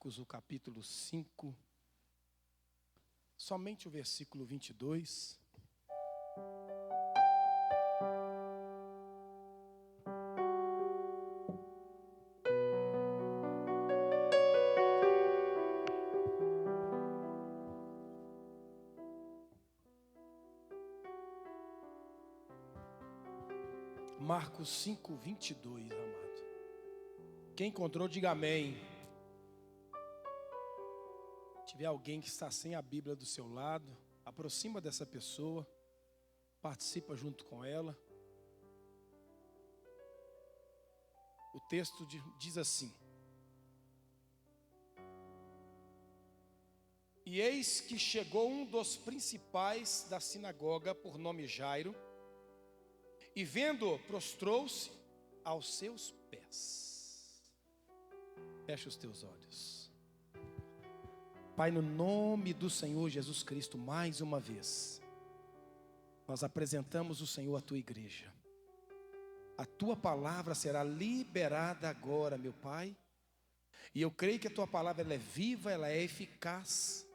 O capítulo 5, somente o versículo 22. Marcos 5, 22, amado. Quem encontrou, diga amém. Se tiver alguém que está sem a Bíblia do seu lado, aproxima dessa pessoa, participa junto com ela. O texto diz assim: E eis que chegou um dos principais da sinagoga, por nome Jairo, e vendo-o, prostrou-se aos seus pés. Fecha os teus olhos. Pai, no nome do Senhor Jesus Cristo, mais uma vez, nós apresentamos o Senhor à tua igreja. A tua palavra será liberada agora, meu Pai. E eu creio que a tua palavra ela é viva, ela é eficaz.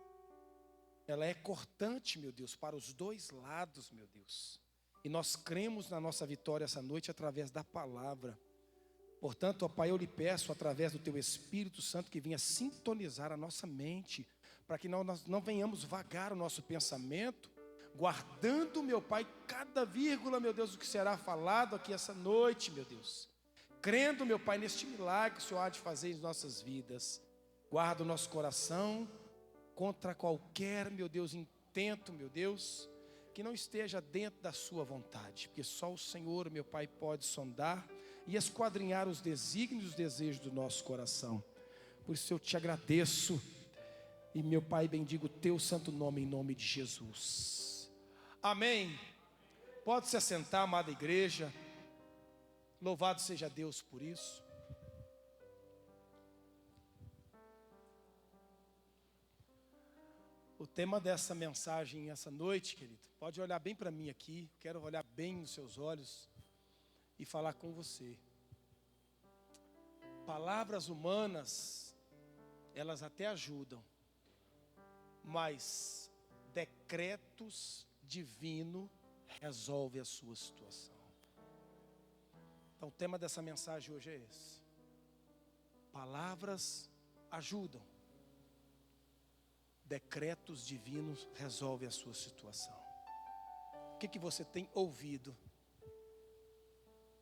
Ela é cortante, meu Deus, para os dois lados, meu Deus. E nós cremos na nossa vitória essa noite através da palavra. Portanto, ó Pai, eu lhe peço, através do teu Espírito Santo, que venha sintonizar a nossa mente, para que nós não venhamos vagar o nosso pensamento, guardando, meu Pai, cada vírgula, meu Deus, do que será falado aqui essa noite, meu Deus. Crendo, meu Pai, neste milagre que o Senhor há de fazer em nossas vidas. Guarda o nosso coração contra qualquer, meu Deus, intento, meu Deus, que não esteja dentro da sua vontade, porque só o Senhor, meu Pai, pode sondar e esquadrinhar os desígnios e os desejos do nosso coração. Por isso eu te agradeço e, meu Pai, bendigo o teu santo nome em nome de Jesus. Amém. Pode se assentar, amada igreja. Louvado seja Deus por isso. O tema dessa mensagem essa noite, querido, pode olhar bem para mim aqui. Quero olhar bem nos seus olhos e falar com você. Palavras humanas, elas até ajudam, mas decretos divinos resolvem a sua situação. Então o tema dessa mensagem hoje é esse. Palavras ajudam. Decretos divinos resolvem a sua situação. O que você tem ouvido?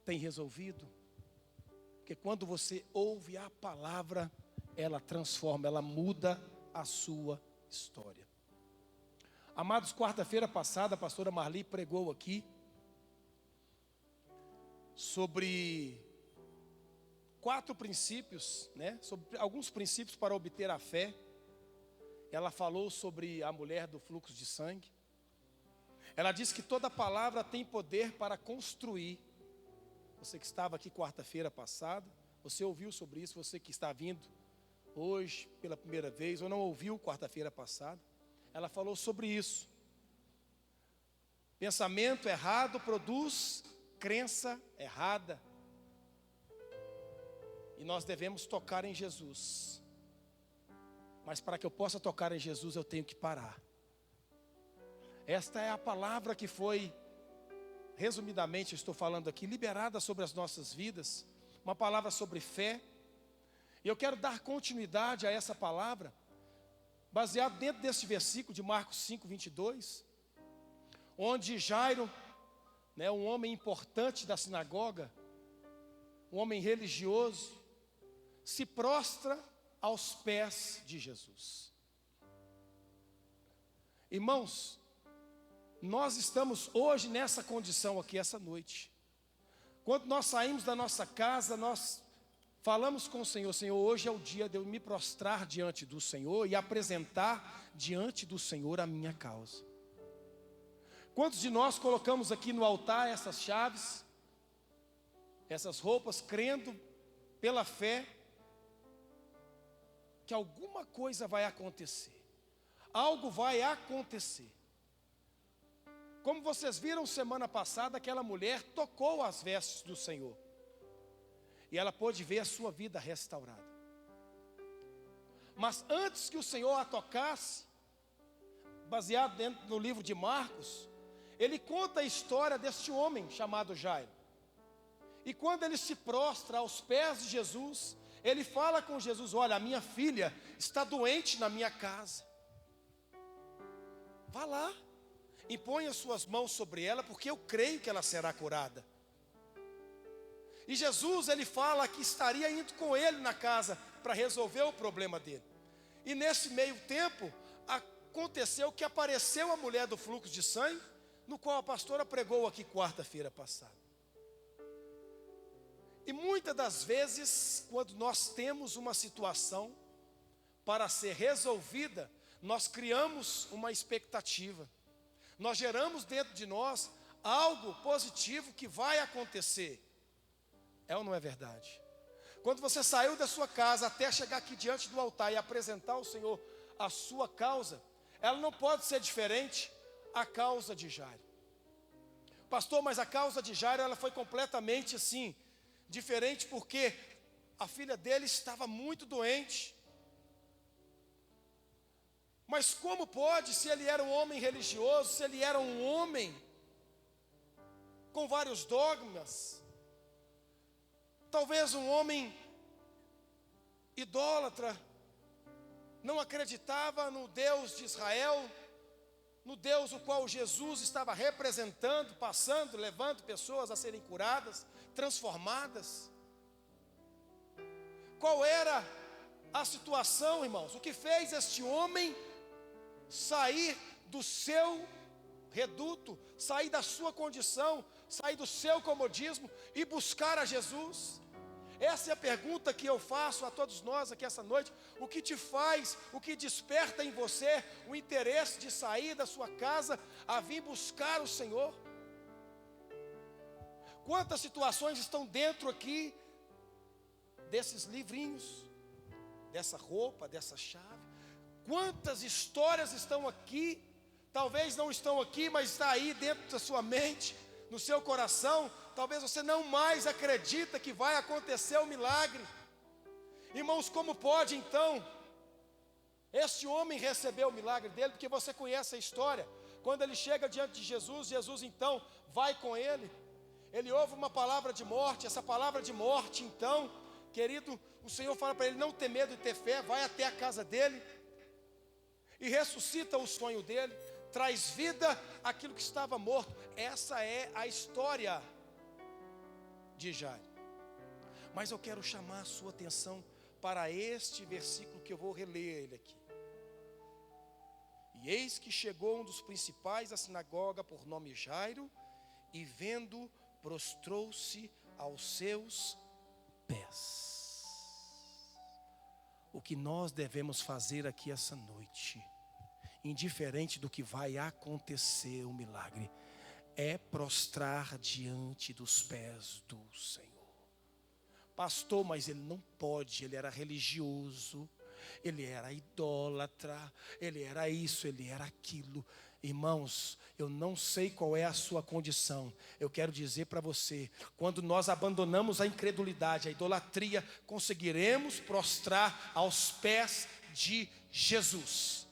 Tem resolvido? Porque quando você ouve a palavra, ela transforma, ela muda a sua história. Amados, quarta-feira passada a pastora Marli pregou aqui sobre 4 princípios, sobre alguns princípios para obter a fé. Ela falou sobre a mulher do fluxo de sangue. Ela disse que toda palavra tem poder para construir. Você que estava aqui quarta-feira passada, você ouviu sobre isso. Você que está vindo hoje pela primeira vez ou não ouviu quarta-feira passada, ela falou sobre isso. Pensamento errado produz crença errada. E nós devemos tocar em Jesus. Mas para que eu possa tocar em Jesus, eu tenho que parar. Esta é a palavra que foi, resumidamente estou falando aqui, liberada sobre as nossas vidas. Uma palavra sobre fé. E eu quero dar continuidade a essa palavra, baseado dentro desse versículo de Marcos 5, 22. Onde Jairo, um homem importante da sinagoga, um homem religioso, se prostra aos pés de Jesus. Irmãos, nós estamos hoje nessa condição aqui, essa noite. Quando nós saímos da nossa casa, nós falamos com o Senhor: Senhor, hoje é o dia de eu me prostrar diante do Senhor e apresentar diante do Senhor a minha causa. Quantos de nós colocamos aqui no altar essas chaves, essas roupas, crendo pela fé que alguma coisa vai acontecer? Algo vai acontecer. Como vocês viram semana passada, aquela mulher tocou as vestes do Senhor e ela pôde ver a sua vida restaurada. Mas antes que o Senhor a tocasse, baseado dentro no livro de Marcos, ele conta a história deste homem chamado Jairo. E quando ele se prostra aos pés de Jesus, ele fala com Jesus: olha, a minha filha está doente na minha casa. Vá lá, impõe as suas mãos sobre ela, porque eu creio que ela será curada. E Jesus, ele fala que estaria indo com ele na casa para resolver o problema dele. E nesse meio tempo, aconteceu que apareceu a mulher do fluxo de sangue, no qual a pastora pregou aqui quarta-feira passada. E muitas das vezes, quando nós temos uma situação para ser resolvida, nós criamos uma expectativa. Nós geramos dentro de nós algo positivo que vai acontecer. É ou não é verdade? Quando você saiu da sua casa até chegar aqui diante do altar e apresentar ao Senhor a sua causa, ela não pode ser diferente à causa de Jairo. Pastor, mas a causa de Jairo, ela foi completamente assim, diferente, porque a filha dele estava muito doente. Mas como pode, se ele era um homem religioso, se ele era um homem com vários dogmas, talvez um homem idólatra, não acreditava no Deus de Israel, no Deus o qual Jesus estava representando, passando, levando pessoas a serem curadas, transformadas. Qual era a situação, irmãos? O que fez este homem sair do seu reduto, sair da sua condição, sair do seu comodismo e buscar a Jesus? Essa é a pergunta que eu faço a todos nós aqui essa noite. O que te faz, o que desperta em você o interesse de sair da sua casa a vir buscar o Senhor? Quantas situações estão dentro aqui desses livrinhos, dessa roupa, dessa chave? Quantas histórias estão aqui? Talvez não estão aqui, mas está aí dentro da sua mente, no seu coração. Talvez você não mais acredita que vai acontecer o milagre. Irmãos, como pode então este homem receber o milagre dele? Porque você conhece a história. Quando ele chega diante de Jesus, Jesus então vai com ele. Ele ouve uma palavra de morte. Essa palavra de morte então, querido, o Senhor fala para ele não ter medo e ter fé. Vai até a casa dele e ressuscita o sonho dele, traz vida àquilo que estava morto. Essa é a história de Jairo. Mas eu quero chamar a sua atenção para este versículo que eu vou reler ele aqui. E eis que chegou um dos principais da sinagoga, por nome Jairo, e vendo, prostrou-se aos seus pés. O que nós devemos fazer aqui essa noite, indiferente do que vai acontecer o milagre, é prostrar diante dos pés do Senhor. Pastor, mas ele não pode, ele era religioso, ele era idólatra, ele era isso, ele era aquilo. Irmãos, eu não sei qual é a sua condição. Eu quero dizer para você, quando nós abandonamos a incredulidade, a idolatria, conseguiremos prostrar aos pés de Jesus.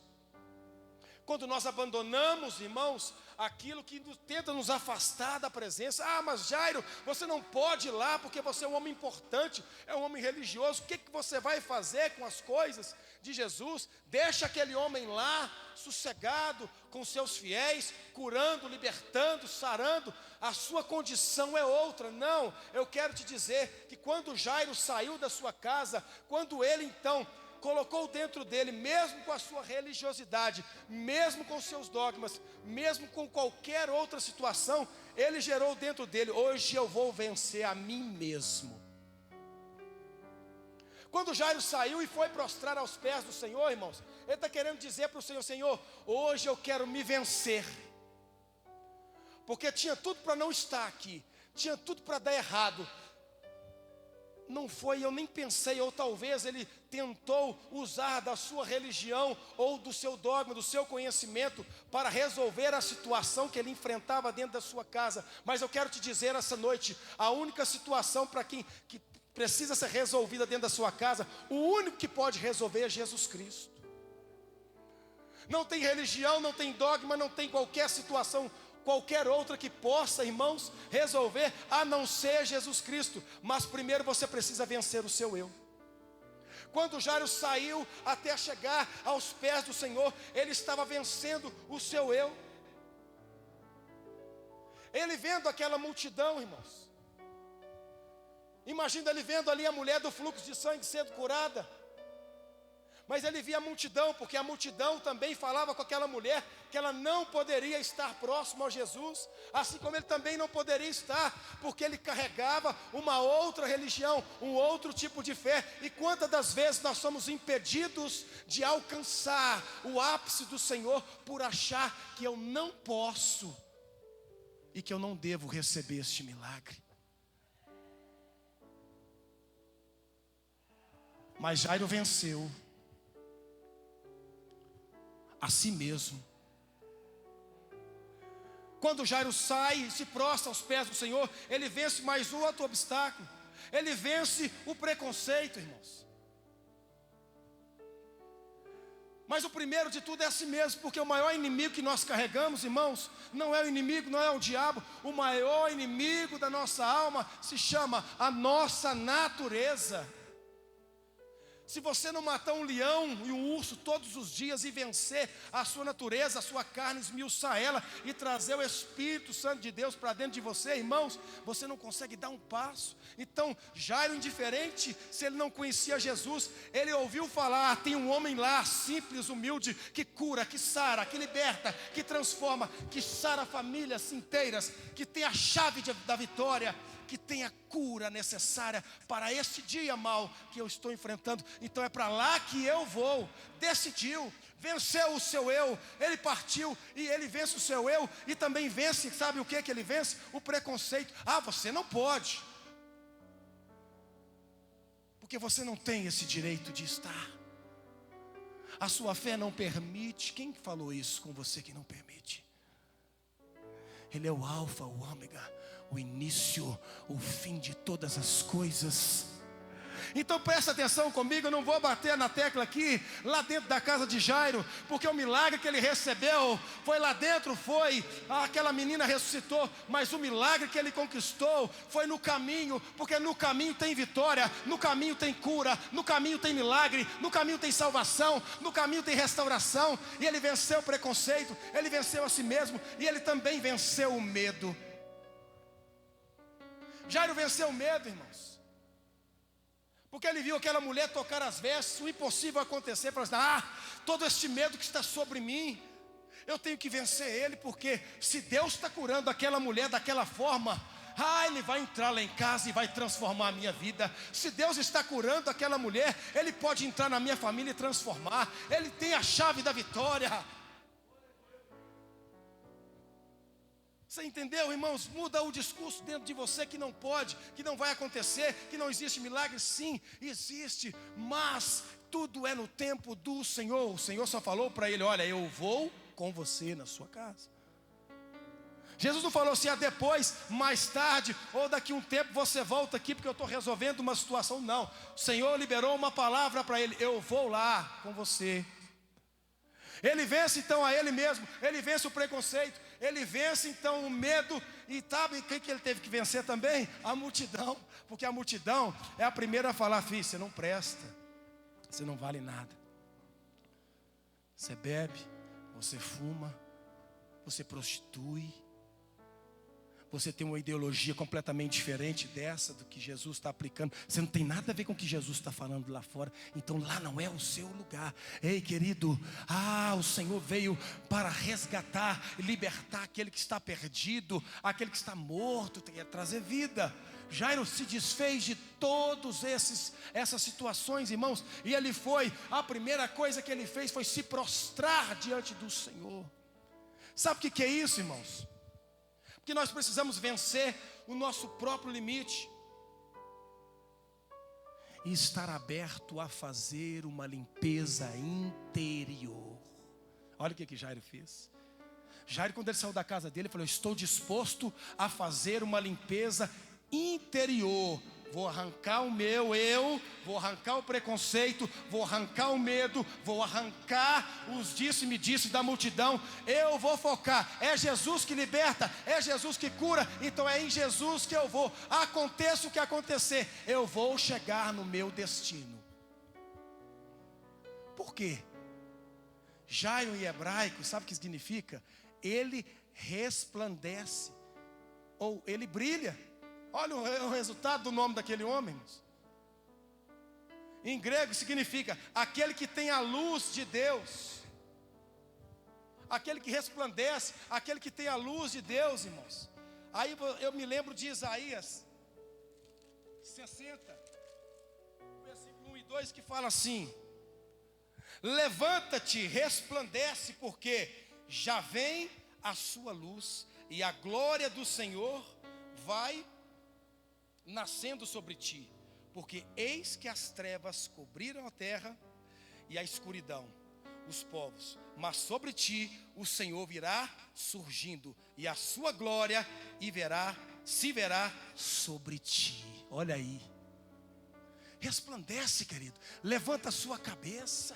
Quando nós abandonamos, irmãos, aquilo que tenta nos afastar da presença. Ah, mas Jairo, você não pode ir lá porque você é um homem importante, é um homem religioso. O que você vai fazer com as coisas de Jesus? Deixa aquele homem lá, sossegado, com seus fiéis, curando, libertando, sarando. A sua condição é outra. Não, eu quero te dizer que quando Jairo saiu da sua casa, quando ele então colocou dentro dele, mesmo com a sua religiosidade, mesmo com seus dogmas, mesmo com qualquer outra situação, ele gerou dentro dele: hoje eu vou vencer a mim mesmo. Quando Jairo saiu e foi prostrar aos pés do Senhor, irmãos, ele está querendo dizer para o Senhor: Senhor, hoje eu quero me vencer, porque tinha tudo para não estar aqui, tinha tudo para dar errado. Não foi, eu nem pensei, ou talvez ele tentou usar da sua religião ou do seu dogma, do seu conhecimento para resolver a situação que ele enfrentava dentro da sua casa. Mas eu quero te dizer essa noite, a única situação para quem que precisa ser resolvida dentro da sua casa, o único que pode resolver é Jesus Cristo. Não tem religião, não tem dogma, não tem qualquer situação, qualquer outra que possa, irmãos, resolver, a não ser Jesus Cristo. Mas primeiro você precisa vencer o seu eu. Quando Jairo saiu até chegar aos pés do Senhor, ele estava vencendo o seu eu. Ele vendo aquela multidão, irmãos. Imagina ele vendo ali a mulher do fluxo de sangue sendo curada. Mas ele via a multidão, porque a multidão também falava com aquela mulher que ela não poderia estar próximo a Jesus, assim como ele também não poderia estar, porque ele carregava uma outra religião, um outro tipo de fé. E quantas das vezes nós somos impedidos de alcançar o ápice do Senhor por achar que eu não posso e que eu não devo receber este milagre. Mas Jairo venceu a si mesmo. Quando Jairo sai e se prostra aos pés do Senhor, ele vence mais um outro obstáculo. Ele vence o preconceito, irmãos. Mas o primeiro de tudo é a si mesmo, porque o maior inimigo que nós carregamos, irmãos, não é o inimigo, não é o diabo. O maior inimigo da nossa alma se chama a nossa natureza. Se você não matar um leão e um urso todos os dias e vencer a sua natureza, a sua carne, esmiuçar ela e trazer o Espírito Santo de Deus para dentro de você, irmãos, você não consegue dar um passo. Então, Jairo, indiferente, se ele não conhecia Jesus, ele ouviu falar, tem um homem lá, simples, humilde, que cura, que sara, que liberta, que transforma, que sara famílias inteiras, que tem a chave da vitória, que tem a cura necessária para este dia mal que eu estou enfrentando. Então é para lá que eu vou. Decidiu, venceu o seu eu. Ele partiu e ele vence o seu eu. E também vence, sabe o que ele vence? O preconceito. Ah, você não pode, porque você não tem esse direito de estar. A sua fé não permite. Quem falou isso com você que não permite? Ele é o alfa, o ômega, o início, o fim de todas as coisas. Então presta atenção comigo, eu não vou bater na tecla aqui, lá dentro da casa de Jairo, porque o milagre que ele recebeu, foi lá dentro, foi, aquela menina ressuscitou, mas o milagre que ele conquistou, foi no caminho, porque no caminho tem vitória, no caminho tem cura, no caminho tem milagre, no caminho tem salvação, no caminho tem restauração, e ele venceu o preconceito, ele venceu a si mesmo, e ele também venceu o medo. Jairo venceu o medo, irmãos, porque ele viu aquela mulher tocar as vestes, o impossível acontecer, para dizer, todo este medo que está sobre mim, eu tenho que vencer ele, porque se Deus está curando aquela mulher daquela forma, ele vai entrar lá em casa e vai transformar a minha vida. Se Deus está curando aquela mulher, Ele pode entrar na minha família e transformar. Ele tem a chave da vitória. Você entendeu, irmãos? Muda o discurso dentro de você que não pode, que não vai acontecer, que não existe milagre. Sim, existe, mas tudo é no tempo do Senhor. O Senhor só falou para ele, olha, eu vou com você na sua casa. Jesus não falou assim, depois, mais tarde, ou daqui um tempo você volta aqui porque eu estou resolvendo uma situação. Não, o Senhor liberou uma palavra para ele, eu vou lá com você. Ele vence então a ele mesmo, ele vence o preconceito, ele vence então o medo. E sabe quem que ele teve que vencer também? A multidão, porque a multidão é a primeira a falar, filho, você não presta, você não vale nada. Você bebe, você fuma, você prostitui, você tem uma ideologia completamente diferente dessa do que Jesus está aplicando. Você não tem nada a ver com o que Jesus está falando lá fora. Então lá não é o seu lugar. Ei, querido, o Senhor veio para resgatar e libertar aquele que está perdido, aquele que está morto, tem que trazer vida. Jairo se desfez de todas essas situações, irmãos. E ele foi, a primeira coisa que ele fez foi se prostrar diante do Senhor. Sabe o que é isso, irmãos? Porque nós precisamos vencer o nosso próprio limite e estar aberto a fazer uma limpeza interior. Olha o que Jairo fez. Jairo, quando ele saiu da casa dele, ele falou, estou disposto a fazer uma limpeza interior. Vou arrancar o meu eu, vou arrancar o preconceito, vou arrancar o medo, vou arrancar os disse-me-disse da multidão. Eu vou focar, é Jesus que liberta, é Jesus que cura, então é em Jesus que eu vou. Aconteça o que acontecer, eu vou chegar no meu destino. Por quê? Jairo em hebraico, sabe o que significa? Ele resplandece, ou ele brilha. Olha o resultado do nome daquele homem, irmãos. Em grego significa aquele que tem a luz de Deus, aquele que resplandece, aquele que tem a luz de Deus, irmãos. Aí eu me lembro de Isaías 60, versículo 1 e 2, que fala assim: levanta-te, resplandece, porque já vem a sua luz, e a glória do Senhor vai nascendo sobre ti, porque eis que as trevas cobriram a terra e a escuridão os povos, mas sobre ti o Senhor virá surgindo, e a sua glória se verá sobre ti. Olha aí, resplandece, querido, levanta a sua cabeça,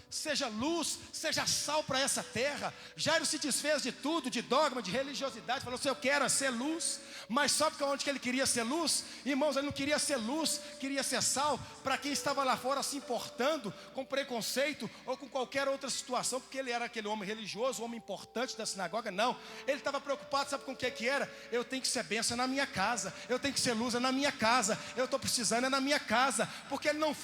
seja luz, seja sal para essa terra. Jairo se desfez de tudo, de dogma, de religiosidade, falou assim: eu quero ser luz. Mas sabe onde que ele queria ser luz? Irmãos, ele não queria ser luz, queria ser sal para quem estava lá fora se importando com preconceito ou com qualquer outra situação, porque ele era aquele homem religioso, homem importante da sinagoga. Não, ele estava preocupado, sabe com o que era? Eu tenho que ser bênção na minha casa, eu tenho que ser luz na minha casa, eu estou precisando na minha casa, porque ele não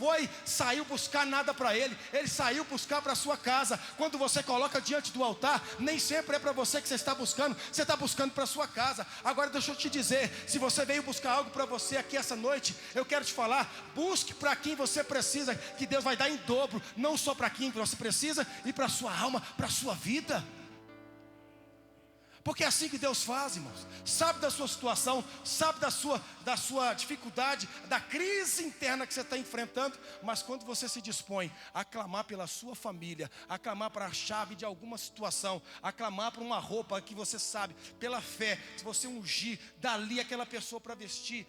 saiu buscar nada para ele saiu buscar para a sua casa. Quando você coloca diante do altar, nem sempre é para você que você está buscando para a sua casa. Agora deixa eu te dizer, se você veio buscar algo para você aqui essa noite, eu quero te falar: busque para quem você precisa, que Deus vai dar em dobro, não só para quem você precisa, e para a sua alma, para a sua vida. Porque é assim que Deus faz, irmãos. Sabe da sua situação, sabe da sua dificuldade, da crise interna que você está enfrentando. Mas quando você se dispõe a clamar pela sua família, a clamar para a chave de alguma situação, a clamar para uma roupa que você sabe, pela fé, se você ungir dali aquela pessoa para vestir,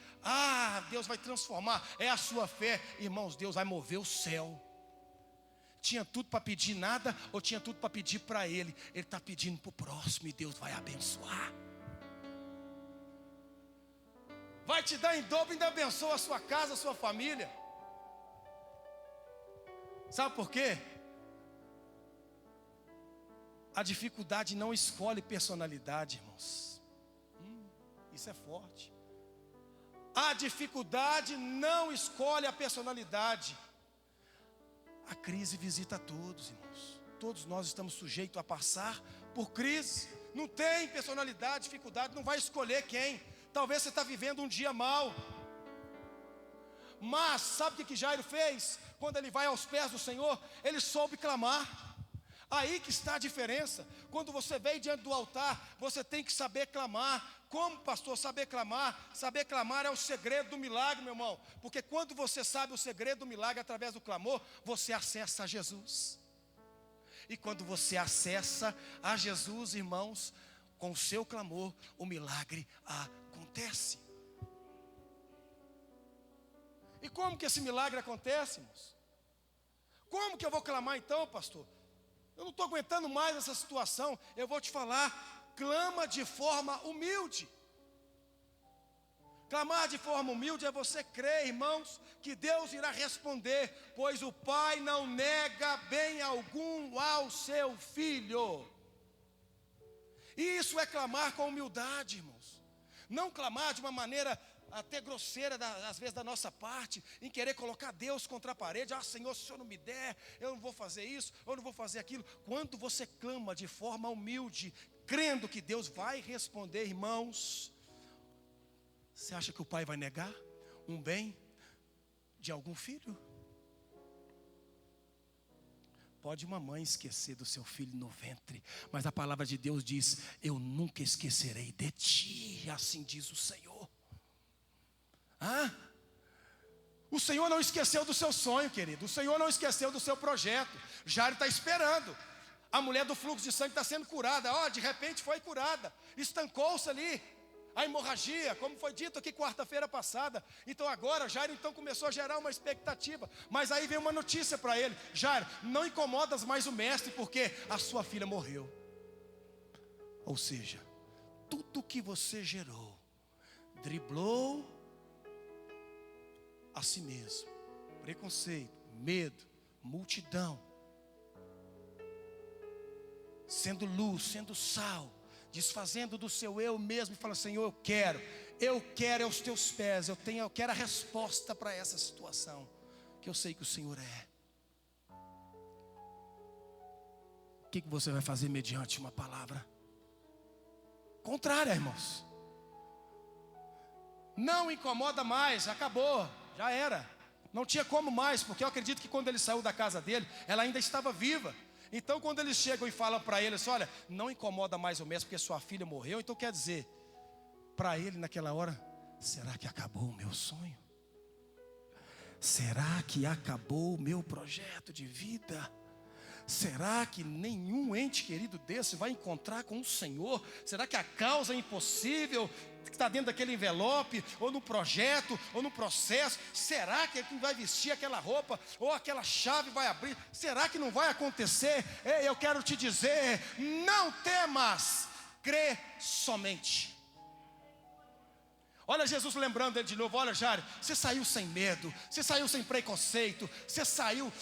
Deus vai transformar. É a sua fé, irmãos, Deus vai mover o céu. Tinha tudo para pedir nada, ou tinha tudo para pedir para ele. Ele está pedindo para o próximo, e Deus vai abençoar. Vai te dar em dobro, ainda abençoa a sua casa, a sua família. Sabe por quê? A dificuldade não escolhe personalidade, irmãos. Isso é forte. A dificuldade não escolhe a personalidade. A crise visita a todos, irmãos. Todos nós estamos sujeitos a passar por crise. Não tem personalidade, dificuldade, não vai escolher quem. Talvez você está vivendo um dia mau. Mas sabe o que Jairo fez? Quando ele vai aos pés do Senhor, ele soube clamar. Aí que está a diferença. Quando você veio diante do altar, você tem que saber clamar. Como, pastor, saber clamar? Saber clamar é o segredo do milagre, meu irmão. Porque quando você sabe o segredo do milagre através do clamor, você acessa a Jesus. E quando você acessa a Jesus, irmãos, com o seu clamor, o milagre acontece. E como que esse milagre acontece, irmãos? Como que eu vou clamar então, pastor? Eu não estou aguentando mais essa situação. Eu vou te falar. Clama de forma humilde. Clamar de forma humilde é você crer, irmãos, que Deus irá responder, pois o Pai não nega bem algum ao seu Filho. E isso é clamar com humildade, irmãos. Não clamar de uma maneira até grosseira, às vezes da nossa parte, em querer colocar Deus contra a parede. Senhor, se o Senhor não me der, eu não vou fazer isso, eu não vou fazer aquilo. Quando você clama de forma humilde, crendo que Deus vai responder, irmãos, você acha que o pai vai negar um bem de algum filho? Pode uma mãe esquecer do seu filho no ventre, mas a palavra de Deus diz: eu nunca esquecerei de ti, assim diz o Senhor. O Senhor não esqueceu do seu sonho, querido. O Senhor não esqueceu do seu projeto. Jairo está esperando. A mulher do fluxo de sangue está sendo curada. De repente foi curada. Estancou-se ali. a hemorragia, como foi dito aqui quarta-feira passada. Então agora Jairo começou a gerar uma expectativa. Mas aí veio uma notícia para ele: Jairo, não incomodas mais o mestre, porque a sua filha morreu. Ou seja, tudo que você gerou, driblou a si mesmo. Preconceito, medo, multidão. Sendo luz, sendo sal, desfazendo do seu eu mesmo e falando: Senhor, eu quero aos teus pés, eu quero a resposta para essa situação, que eu sei que o Senhor é. O que você vai fazer mediante uma palavra contrária, irmãos? Não incomoda mais, acabou, já era. Não tinha como mais, porque eu acredito que quando ele saiu da casa dele, ela ainda estava viva. Então quando eles chegam e falam para ele assim: olha, não incomoda mais o mestre, porque sua filha morreu. Então quer dizer, para ele naquela hora: será que acabou o meu sonho? Será que acabou o meu projeto de vida? Será que nenhum ente querido desse vai encontrar com o Senhor? Será que a causa é impossível que está dentro daquele envelope, ou no projeto, ou no processo? Será que ele vai vestir aquela roupa, ou aquela chave vai abrir? Será que não vai acontecer? Ei, eu quero te dizer: não temas, crê somente. Olha Jesus lembrando ele de novo: olha Jairo, você saiu sem medo, você saiu sem preconceito, você saiu,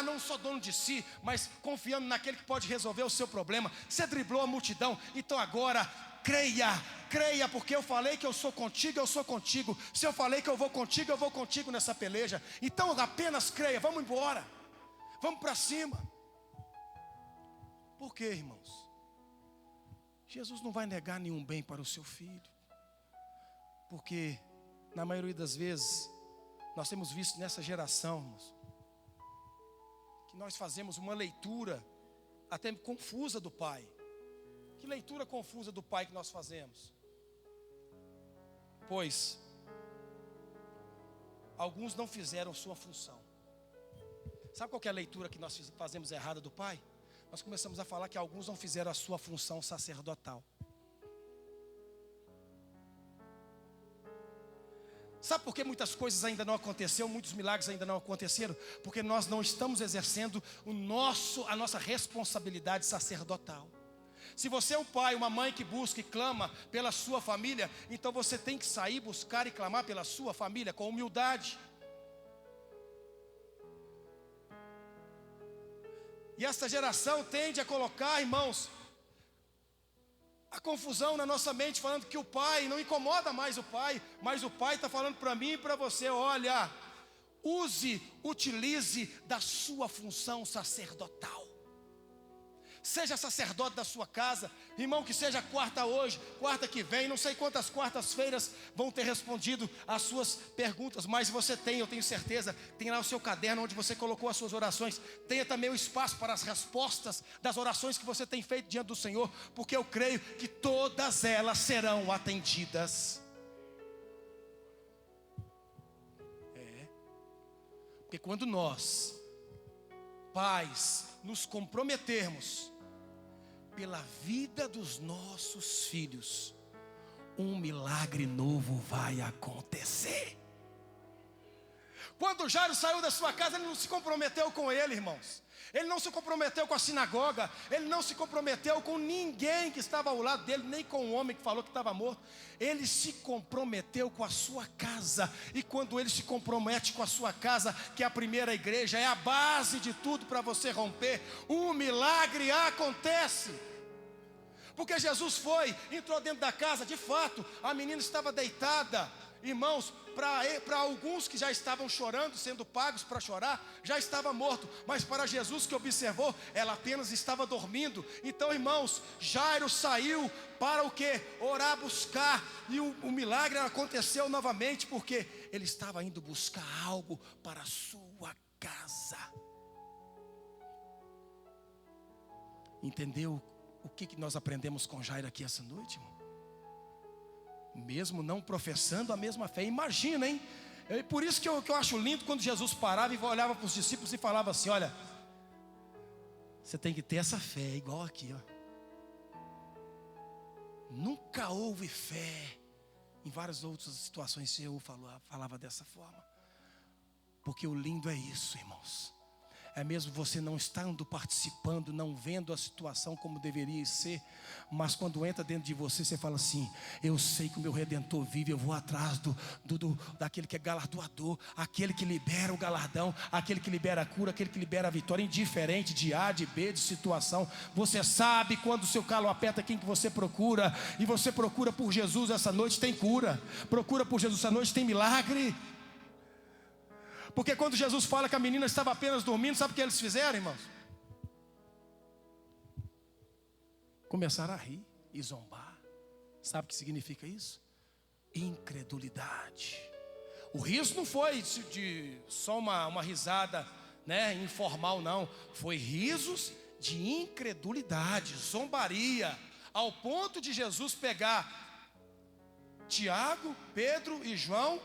não sou dono de si, mas confiando naquele que pode resolver o seu problema. Você driblou a multidão, então agora creia, porque eu falei que eu sou contigo, eu sou contigo. Se eu falei que eu vou contigo nessa peleja. Então apenas creia, vamos embora, vamos para cima. Por quê, irmãos? Jesus não vai negar nenhum bem para o seu filho. Porque na maioria das vezes nós temos visto nessa geração, irmãos, que nós fazemos uma leitura até confusa do Pai. Que leitura confusa do Pai que nós fazemos? Pois alguns não fizeram sua função. Sabe qual que é a leitura que nós fazemos errada do Pai? Nós começamos a falar que alguns não fizeram a sua função sacerdotal. Sabe por que muitas coisas ainda não aconteceram, muitos milagres ainda não aconteceram? Porque nós não estamos exercendo a nossa responsabilidade sacerdotal. Se você é um pai, uma mãe que busca e clama pela sua família, então você tem que sair, buscar e clamar pela sua família com humildade. E essa geração tende a colocar, irmãos, a confusão na nossa mente, falando que o pai não incomoda mais o pai, mas o pai está falando para mim e para você: olha, utilize da sua função sacerdotal. Seja sacerdote da sua casa, irmão, que seja quarta hoje, quarta que vem, não sei quantas quartas-feiras vão ter respondido as suas perguntas, mas você tem, eu tenho certeza, tem lá o seu caderno onde você colocou as suas orações. Tenha também o espaço para as respostas das orações que você tem feito diante do Senhor, porque eu creio que todas elas serão atendidas. Porque quando nós, pais, nos comprometermos pela vida dos nossos filhos, um milagre novo vai acontecer. Quando Jairo saiu da sua casa, ele não se comprometeu com ele, irmãos. Ele não se comprometeu com a sinagoga, ele não se comprometeu com ninguém que estava ao lado dele, nem com o homem que falou que estava morto. Ele se comprometeu com a sua casa. E quando ele se compromete com a sua casa, que é a primeira igreja, é a base de tudo para você romper, um milagre acontece. Porque Jesus entrou dentro da casa, de fato, a menina estava deitada. Irmãos, para alguns que já estavam chorando, sendo pagos para chorar, já estava morto. Mas para Jesus, que observou, ela apenas estava dormindo. Então, irmãos, Jairo saiu para o quê? Orar, buscar. E o milagre aconteceu novamente, porque ele estava indo buscar algo para a sua casa. Entendeu o que nós aprendemos com Jairo aqui essa noite, irmão? Mesmo não professando a mesma fé. Imagina, hein? Por isso que eu acho lindo quando Jesus parava e olhava para os discípulos e falava assim: olha, você tem que ter essa fé, igual aqui, ó. Nunca houve fé Em várias outras situações o Senhor falava dessa forma. Porque o lindo é isso, irmãos. É mesmo você não estando participando, não vendo a situação como deveria ser, mas quando entra dentro de você, você fala assim: eu sei que o meu Redentor vive, eu vou atrás daquele que é galardoador, aquele que libera o galardão, aquele que libera a cura, aquele que libera a vitória, indiferente de A, de B, de situação. Você sabe quando o seu calo aperta quem que você procura, e você procura por Jesus essa noite, tem cura. Procura por Jesus essa noite, tem milagre. Porque quando Jesus fala que a menina estava apenas dormindo, sabe o que eles fizeram, irmãos? Começaram a rir e zombar. Sabe o que significa isso? Incredulidade. O riso não foi de só uma risada, né, informal, não. Foi risos de incredulidade, zombaria, ao ponto de Jesus pegar Tiago, Pedro e João,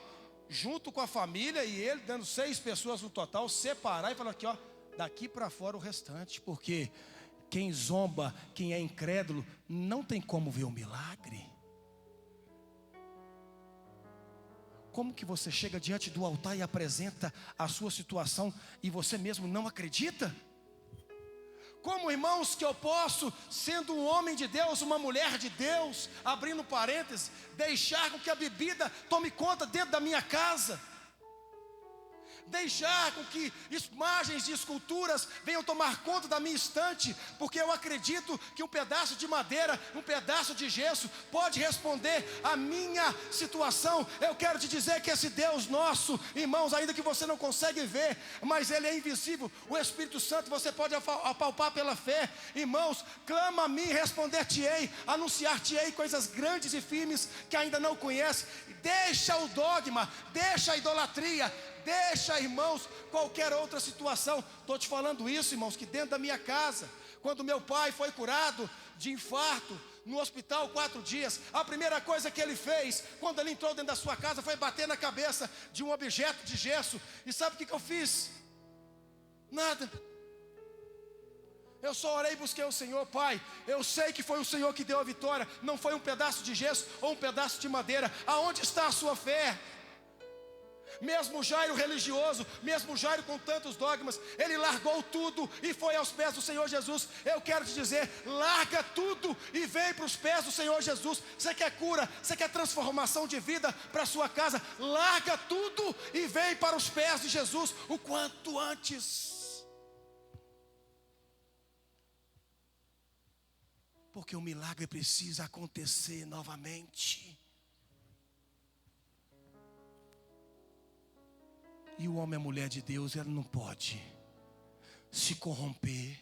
junto com a família, e ele dando 6 pessoas no total, separar e falar aqui, ó, daqui para fora o restante, porque quem zomba, quem é incrédulo, não tem como ver o milagre. Como que você chega diante do altar e apresenta a sua situação e você mesmo não acredita? Como, irmãos, que eu posso, sendo um homem de Deus, uma mulher de Deus, abrindo parênteses, deixar com que a bebida tome conta dentro da minha casa? Deixar com que imagens de esculturas venham tomar conta da minha estante, porque eu acredito que um pedaço de madeira, um pedaço de gesso pode responder à minha situação. Eu quero te dizer que esse Deus nosso, irmãos, ainda que você não consegue ver, mas Ele é invisível. O Espírito Santo você pode apalpar pela fé. Irmãos, clama a mim, responder-te-ei, anunciar-te-ei coisas grandes e firmes que ainda não conhece. Deixa o dogma, deixa a idolatria, deixa, irmãos, qualquer outra situação. Estou te falando isso, irmãos, que dentro da minha casa, quando meu pai foi curado de infarto no hospital 4 dias, a primeira coisa que ele fez, quando ele entrou dentro da sua casa, foi bater na cabeça de um objeto de gesso. E sabe o que eu fiz? Nada. Eu só orei e busquei o Senhor. Pai, eu sei que foi o Senhor que deu a vitória, não foi um pedaço de gesso ou um pedaço de madeira. Aonde está a sua fé? Mesmo Jairo religioso, mesmo Jairo com tantos dogmas, ele largou tudo e foi aos pés do Senhor Jesus. Eu quero te dizer, larga tudo e vem para os pés do Senhor Jesus. Você quer cura, você quer transformação de vida para a sua casa? Larga tudo e vem para os pés de Jesus o quanto antes. Porque o milagre precisa acontecer novamente. E o homem e a mulher de Deus, ele não pode se corromper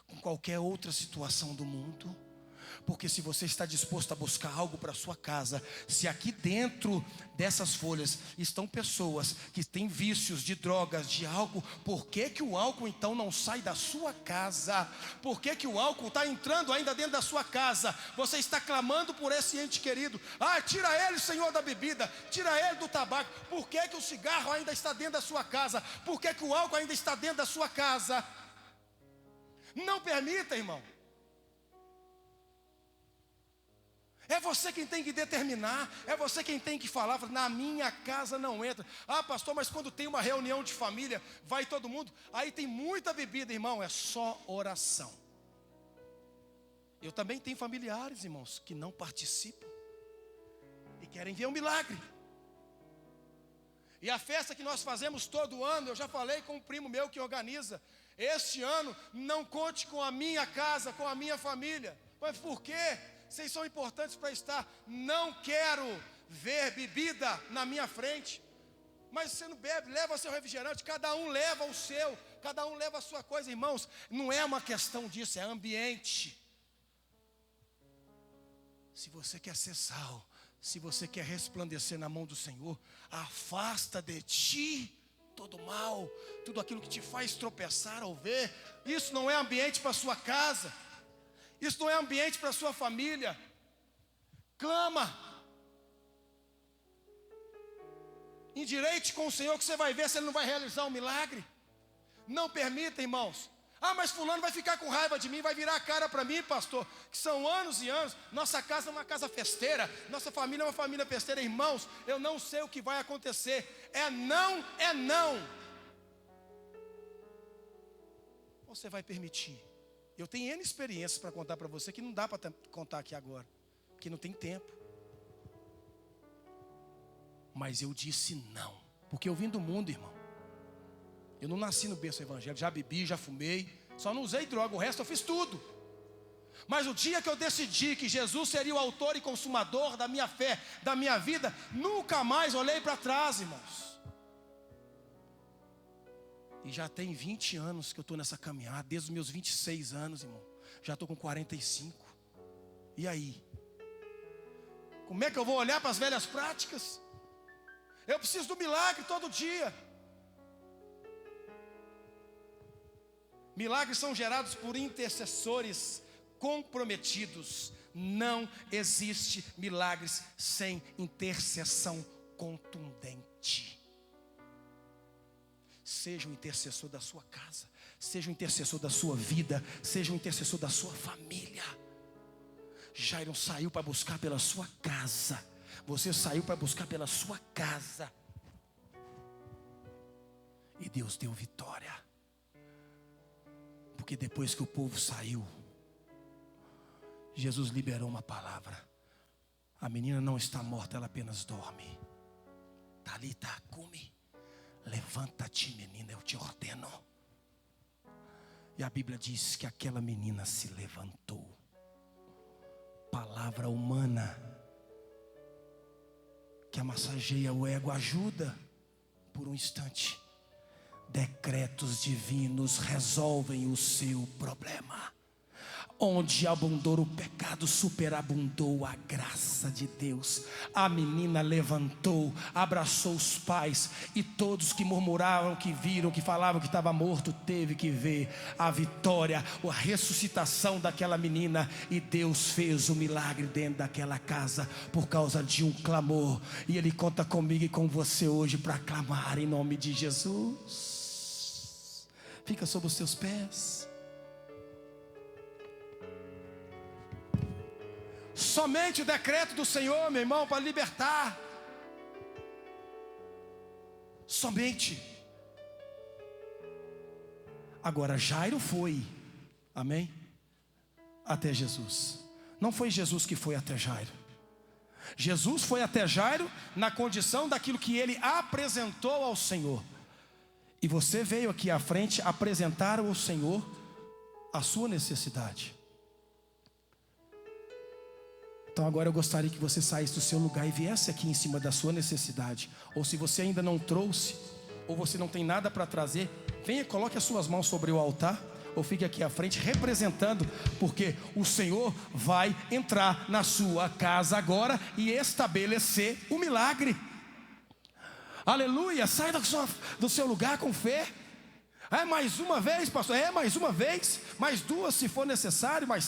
com qualquer outra situação do mundo. Porque se você está disposto a buscar algo para a sua casa, se aqui dentro dessas folhas estão pessoas que têm vícios de drogas, de álcool, por que que o álcool então não sai da sua casa? Por que que o álcool está entrando ainda dentro da sua casa? Você está clamando por esse ente querido. Ah, tira ele, Senhor, da bebida, tira ele do tabaco. Por que que o cigarro ainda está dentro da sua casa? Por que que o álcool ainda está dentro da sua casa? Não permita, irmão. É você quem tem que determinar, é você quem tem que falar, na minha casa não entra. Ah, pastor, mas quando tem uma reunião de família, vai todo mundo, aí tem muita bebida, irmão, é só oração. Eu também tenho familiares, irmãos, que não participam e querem ver um milagre. E a festa que nós fazemos todo ano, eu já falei com um primo meu que organiza, este ano não conte com a minha casa, com a minha família. Mas por quê? Vocês são importantes para estar. Não quero ver bebida na minha frente. Mas você não bebe, leva seu refrigerante. Cada um leva o seu, cada um leva a sua coisa, irmãos. Não é uma questão disso, é ambiente. Se você quer ser sal, se você quer resplandecer na mão do Senhor, afasta de ti todo mal, tudo aquilo que te faz tropeçar ao ver. Isso não é ambiente para a sua casa. Isso não é ambiente para a sua família. Clama. Endireite com o Senhor, que você vai ver se Ele não vai realizar um milagre. Não permita, irmãos, Ah, mas fulano vai ficar com raiva de mim, vai virar a cara para mim, pastor. Que são anos e anos. Nossa casa é uma casa festeira. Nossa família é uma família festeira. Irmãos, eu não sei o que vai acontecer. É não, é não. Ou você vai permitir? Eu tenho N experiências para contar para você que não dá para contar aqui agora. Porque não tem tempo. Mas eu disse não. Porque eu vim do mundo, irmão. Eu não nasci no berço evangélico, já bebi, já fumei, só não usei droga, o resto eu fiz tudo. Mas o dia que eu decidi que Jesus seria o autor e consumador da minha fé, da minha vida, nunca mais olhei para trás, irmãos. E já tem 20 anos que eu estou nessa caminhada, desde os meus 26 anos, irmão. Já estou com 45. E aí? Como é que eu vou olhar para as velhas práticas? Eu preciso do milagre todo dia. Milagres são gerados por intercessores comprometidos. Não existe milagres sem intercessão contundente. Seja o intercessor da sua casa, seja o intercessor da sua vida, seja o intercessor da sua família. Jairo saiu para buscar pela sua casa. Você saiu para buscar pela sua casa. E Deus deu vitória. Porque depois que o povo saiu, Jesus liberou uma palavra. A menina não está morta, ela apenas dorme. Talita cumi. Levanta-te, menina, eu te ordeno. E a Bíblia diz que aquela menina se levantou. Palavra humana que amassageia o ego, ajuda por um instante. Decretos divinos resolvem o seu problema. Onde abundou o pecado, superabundou a graça de Deus. A menina levantou, abraçou os pais, e todos que murmuravam, que viram, que falavam que estava morto, teve que ver a vitória, a ressuscitação daquela menina. E Deus fez o milagre dentro daquela casa por causa de um clamor. E Ele conta comigo e com você hoje para clamar em nome de Jesus. Fica sobre os seus pés. Somente o decreto do Senhor, meu irmão, para libertar. Somente. Agora Jairo foi, amém? Até Jesus. Não foi Jesus que foi até Jairo. Jesus foi até Jairo na condição daquilo que ele apresentou ao Senhor. E você veio aqui à frente apresentar ao Senhor a sua necessidade. Então agora eu gostaria que você saísse do seu lugar e viesse aqui em cima da sua necessidade. Ou se você ainda não trouxe, ou você não tem nada para trazer, venha, coloque as suas mãos sobre o altar, ou fique aqui à frente representando, porque o Senhor vai entrar na sua casa agora e estabelecer o milagre. Aleluia, sai do seu lugar com fé. É mais uma vez, pastor, é mais uma vez, mais duas se for necessário, mais